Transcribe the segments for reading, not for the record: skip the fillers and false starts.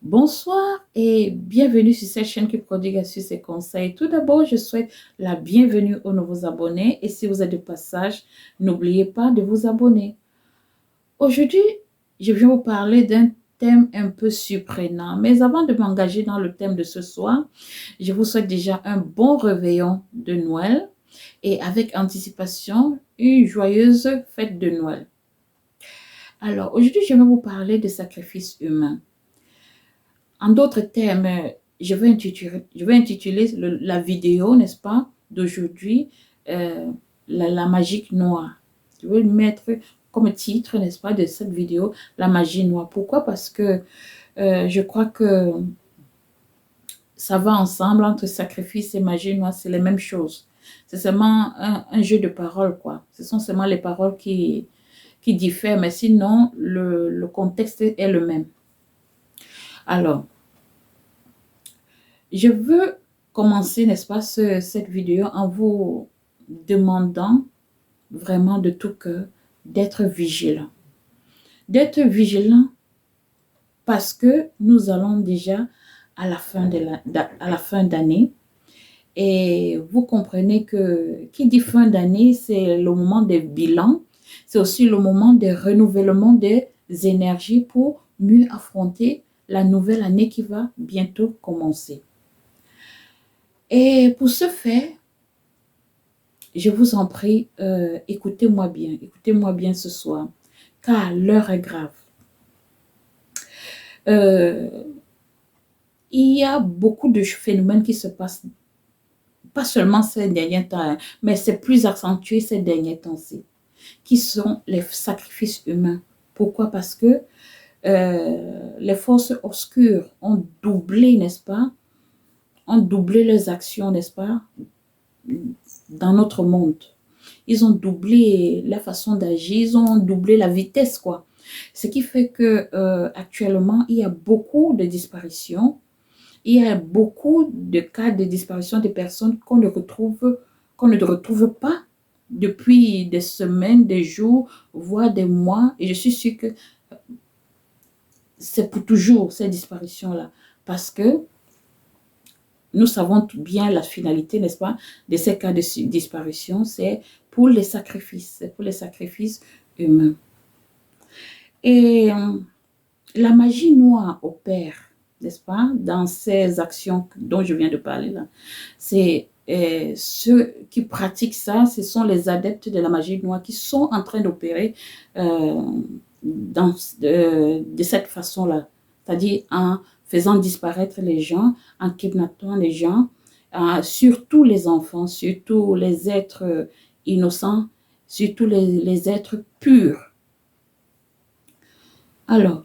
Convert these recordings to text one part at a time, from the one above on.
Bonsoir et bienvenue sur cette chaîne qui prodigue astuces et conseils. Tout d'abord, je souhaite la bienvenue aux nouveaux abonnés et si vous êtes de passage, n'oubliez pas de vous abonner. Aujourd'hui, je vais vous parler d'un thème un peu surprenant. Mais avant de m'engager dans le thème de ce soir, je vous souhaite déjà un bon réveillon de Noël et avec anticipation, une joyeuse fête de Noël. Alors, aujourd'hui, je vais vous parler de sacrifices humains. En d'autres termes, je vais intituler la vidéo, n'est-ce pas, d'aujourd'hui, euh, la magie noire. Je vais mettre comme titre, n'est-ce pas, de cette vidéo, la magie noire. Pourquoi? Parce que je crois que ça va ensemble entre sacrifice et magie noire, c'est les mêmes choses. C'est seulement un jeu de paroles, quoi. Ce sont seulement les paroles qui diffèrent, mais sinon, le contexte est le même. Alors, je veux commencer, n'est-ce pas, cette vidéo en vous demandant vraiment de tout cœur d'être vigilant. D'être vigilant parce que nous allons déjà à la fin d'année et vous comprenez que qui dit fin d'année, c'est le moment des bilans, c'est aussi le moment des renouvellements des énergies pour mieux affronter la nouvelle année qui va bientôt commencer. Et pour ce faire, je vous en prie, écoutez-moi bien ce soir, car l'heure est grave. Il y a beaucoup de phénomènes qui se passent, pas seulement ces derniers temps, hein, mais c'est plus accentué ces derniers temps-ci, qui sont les sacrifices humains. Pourquoi? Parce que les forces obscures ont doublé, n'est-ce pas? Ont doublé leurs actions, n'est-ce pas? Dans notre monde. Ils ont doublé la façon d'agir, ils ont doublé la vitesse, quoi. Ce qui fait que actuellement, il y a beaucoup de disparitions. Il y a beaucoup de cas de disparition de personnes qu'on ne retrouve pas depuis des semaines, des jours, voire des mois. Et je suis sûre que c'est pour toujours ces disparitions-là. Parce que nous savons bien la finalité, n'est-ce pas, de ces cas de disparition, c'est pour les sacrifices humains. Et la magie noire opère, n'est-ce pas, dans ces actions dont je viens de parler là. C'est ceux qui pratiquent ça, ce sont les adeptes de la magie noire qui sont en train d'opérer de cette façon-là. C'est-à-dire en faisant disparaître les gens, en kidnappant les gens, surtout les enfants, surtout les êtres innocents, surtout les êtres purs. Alors,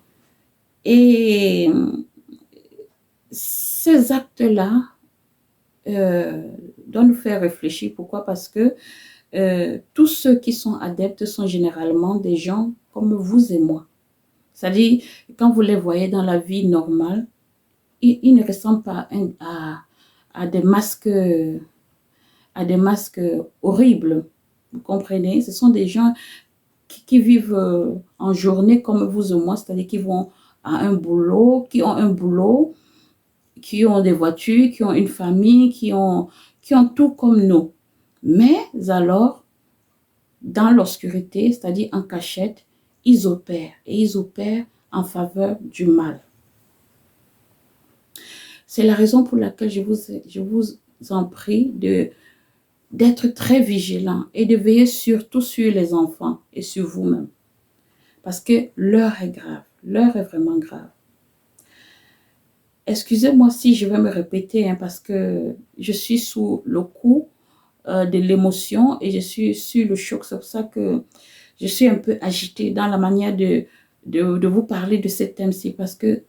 et ces actes-là doivent nous faire réfléchir. Pourquoi? Parce que tous ceux qui sont adeptes sont généralement des gens comme vous et moi. C'est-à-dire, quand vous les voyez dans la vie normale, ils ne ressemblent pas à des masques, horribles. Vous comprenez? Ce sont des gens qui vivent en journée comme vous et moi, c'est-à-dire qui vont à un boulot, qui ont un boulot, qui ont des voitures, qui ont une famille, qui ont tout comme nous. Mais alors, dans l'obscurité, c'est-à-dire en cachette, ils opèrent et ils opèrent en faveur du mal. C'est la raison pour laquelle je vous en prie d'être très vigilant et de veiller surtout sur les enfants et sur vous-même. Parce que l'heure est grave, l'heure est vraiment grave. Excusez-moi si je vais me répéter, hein, parce que je suis sous le coup de l'émotion et je suis sur le choc. C'est pour ça que je suis un peu agitée dans la manière de vous parler de ce thème-ci. Parce que,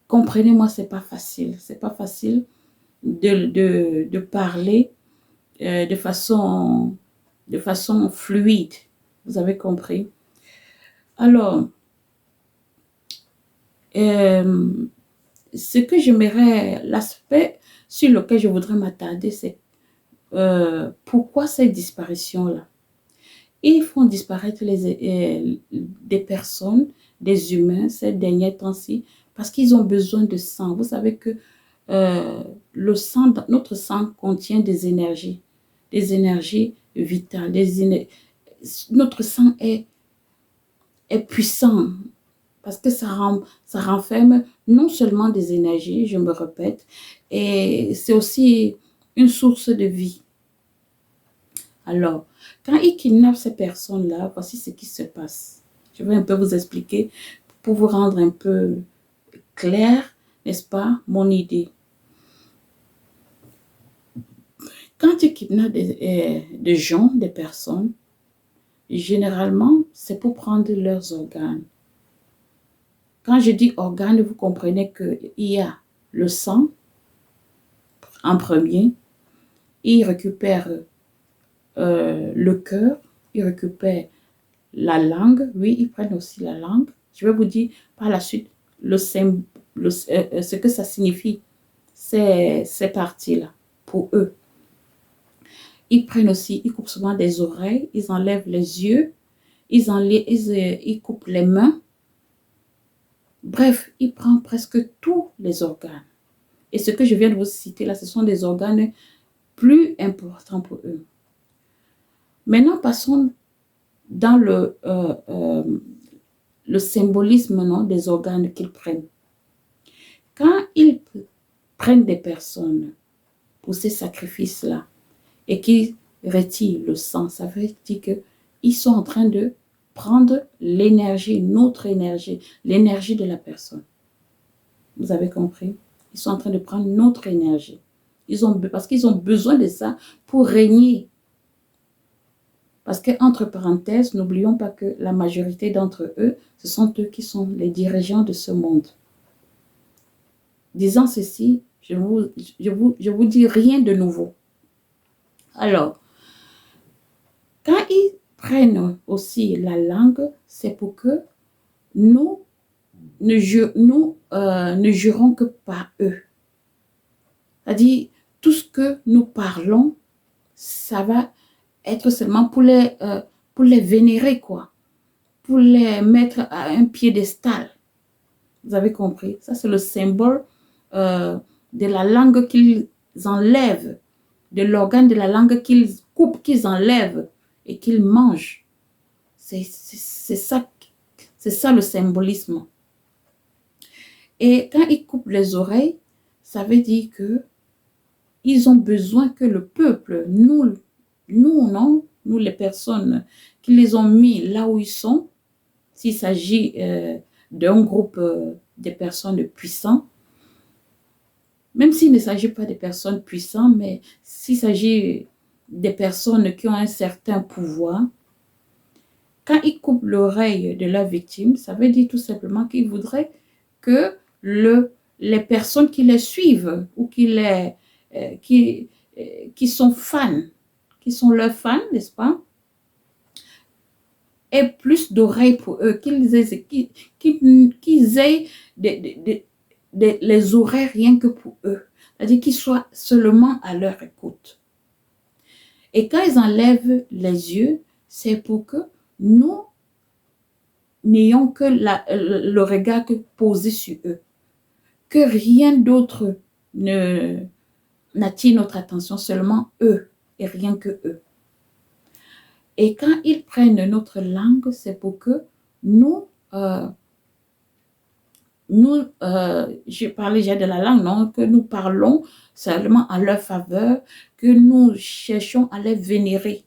comprenez-moi, c'est pas facile. C'est pas facile de parler de façon fluide. Vous avez compris? Alors, ce que j'aimerais, l'aspect sur lequel je voudrais m'attarder, c'est pourquoi cette disparition-là? Ils font disparaître des personnes, des humains, ces derniers temps-ci, Parce qu'ils ont besoin de sang. Vous savez que le sang, notre sang contient des énergies vitales. Notre sang est puissant parce que ça renferme non seulement des énergies, je me répète, et c'est aussi une source de vie. Alors, quand ils kidnappent ces personnes-là, voici ce qui se passe. Je vais un peu vous expliquer pour vous rendre un peu clair, n'est-ce pas, mon idée. Quand tu kidnappes des gens, des personnes, généralement, c'est pour prendre leurs organes. Quand je dis organes, vous comprenez qu'il y a le sang en premier, ils récupèrent le cœur, ils récupèrent la langue, oui, ils prennent aussi la langue. Je vais vous dire par la suite ce que ça signifie, ces parties-là, pour eux. Ils prennent aussi, ils coupent souvent des oreilles, ils enlèvent les yeux, ils coupent les mains. Bref, ils prennent presque tous les organes. Et ce que je viens de vous citer là, ce sont des organes plus importants pour eux. Maintenant, passons dans le symbolisme, non, des organes qu'ils prennent. Quand ils prennent des personnes pour ces sacrifices-là et qu'ils retirent le sang, ça veut dire qu'ils sont en train de prendre l'énergie, notre énergie, l'énergie de la personne. Vous avez compris? Ils sont en train de prendre notre énergie. Parce qu'ils ont besoin de ça pour régner. Parce qu'entre parenthèses, n'oublions pas que la majorité d'entre eux, ce sont eux qui sont les dirigeants de ce monde. Disant ceci, je vous dis rien de nouveau. Alors, quand ils prennent aussi la langue, c'est pour que nous ne jurons que par eux. C'est-à-dire, tout ce que nous parlons, ça va être seulement pour les vénérer, quoi. Pour les mettre à un piédestal. Vous avez compris? Ça, c'est le symbole de la langue qu'ils enlèvent, de l'organe de la langue qu'ils coupent, qu'ils enlèvent et qu'ils mangent. C'est ça le symbolisme. Et quand ils coupent les oreilles, ça veut dire que ils ont besoin que le peuple, nous les personnes qui les ont mis là où ils sont, s'il s'agit d'un groupe de personnes puissantes, même s'il ne s'agit pas de personnes puissantes, mais s'il s'agit des personnes qui ont un certain pouvoir, quand ils coupent l'oreille de leur victime, ça veut dire tout simplement qu'ils voudraient que les personnes qui les suivent ou qui sont fans, qui sont leurs fans, n'est-ce pas, aient plus d'oreilles pour eux, qu'ils aient les oreilles rien que pour eux. C'est-à-dire qu'ils soient seulement à leur écoute. Et quand ils enlèvent les yeux, c'est pour que nous n'ayons que le regard posé sur eux. Que rien d'autre n'attire notre attention, seulement eux et rien que eux. Et quand ils prennent notre langue, c'est pour que je parlais déjà de la langue, non, que nous parlons seulement à leur faveur, que nous cherchons à les vénérer.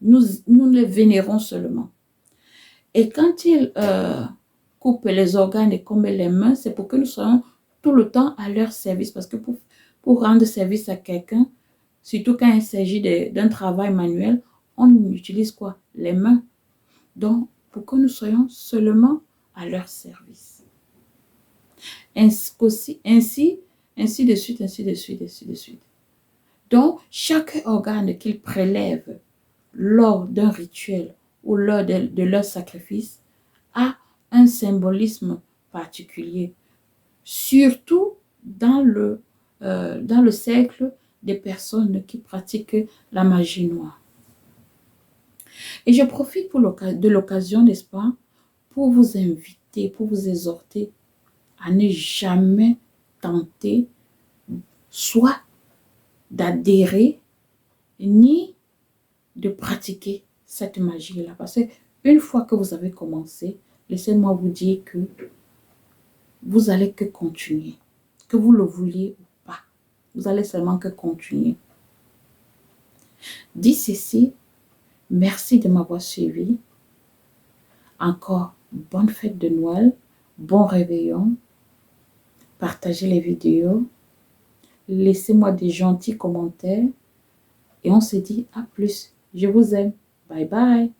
Nous les vénérons seulement. Et quand ils coupent les organes et comme les mains, c'est pour que nous soyons tout le temps à leur service. Parce que pour rendre service à quelqu'un, surtout quand il s'agit d'un travail manuel, on utilise quoi? Les mains. Donc, pour que nous soyons seulement à leur service. Ainsi de suite, ainsi de suite, ainsi de suite. Donc, chaque organe qu'ils prélèvent lors d'un rituel ou lors de leur sacrifice a un symbolisme particulier, surtout dans le cercle des personnes qui pratiquent la magie noire. Et je profite de l'occasion, n'est-ce pas, pour vous inviter, pour vous exhorter à ne jamais tenter soit d'adhérer ni de pratiquer cette magie-là. Parce que une fois que vous avez commencé, laissez-moi vous dire que vous allez que continuer. Que vous le vouliez ou pas, vous allez seulement que continuer. Dit ceci, merci de m'avoir suivi. Encore, bonne fête de Noël, bon réveillon. Partagez les vidéos. Laissez-moi des gentils commentaires. Et on se dit à plus. Je vous aime. Bye bye.